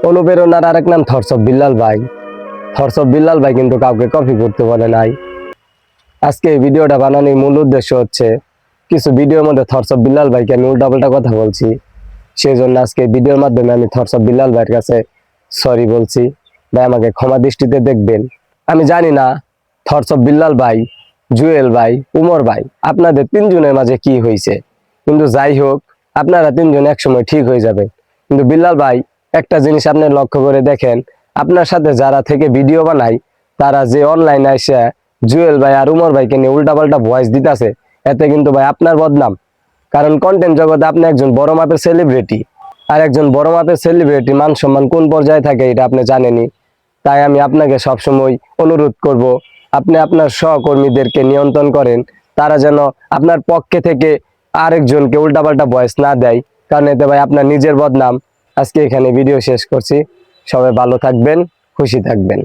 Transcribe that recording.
অনুপ্রেরণার আরেক নাম থটস অফ বিল্লাল ভাই। থটস অফ বিল্লাল ভাই কিন্তু কাউকে কপি করতে বলে নাই। আজকে এই ভিডিওটা বানানোর মূল উদ্দেশ্য হচ্ছে কিছু ভিডিওর মধ্যে থটস অফ বিল্লাল ভাইকে আমি উল্টাপাল্টা কথা বলছি, সেই জন্য আজকে ভিডিওর মাধ্যমে আমি থটস অফ বিল্লাল ভাইয়ের কাছে সরি বলছি। ভাই আমাকে ক্ষমা দৃষ্টিতে দেখবেন। আমি জানি না থটস অফ বিল্লাল ভাই, জুয়েল ভাই, উমর ভাই আপনাদের তিনজনের মাঝে কি হয়েছে, কিন্তু যাই হোক আপনারা তিনজন একসময় ঠিক হয়ে যাবে। কিন্তু বিল্লাল ভাই একটা জিনিস আপনি লক্ষ্য করে দেখেন, আপনার সাথে যারা থেকে ভিডিও বানায় তারা যে অনলাইনে এসে জুয়েল ভাই আর উমর ভাইকে নিয়ে উল্টাপাল্টা ভয়েস দিতেছে, এতে কিন্তু ভাই আপনার বদনাম। কারণ কন্টেন্ট জগতে আপনি একজন বড় মাপের সেলিব্রিটি, আর একজন বড় মাপের সেলিব্রিটি মান সম্মান কোন পর্যায়ে থাকে এটা আপনি জানেনই। তাই আমি আপনাকে সবসময় অনুরোধ করব, আপনি আপনার সহকর্মীদেরকে নিয়ন্ত্রণ করেন, তারা যেন আপনার পক্ষে থেকে আরেকজনকে উল্টাপাল্টা ভয়েস না দেয়, কারণ এতে ভাই আপনার নিজের বদনাম। আজকে এখানে ভিডিও শেষ করছি। সবাই ভালো থাকবেন, খুশি থাকবেন।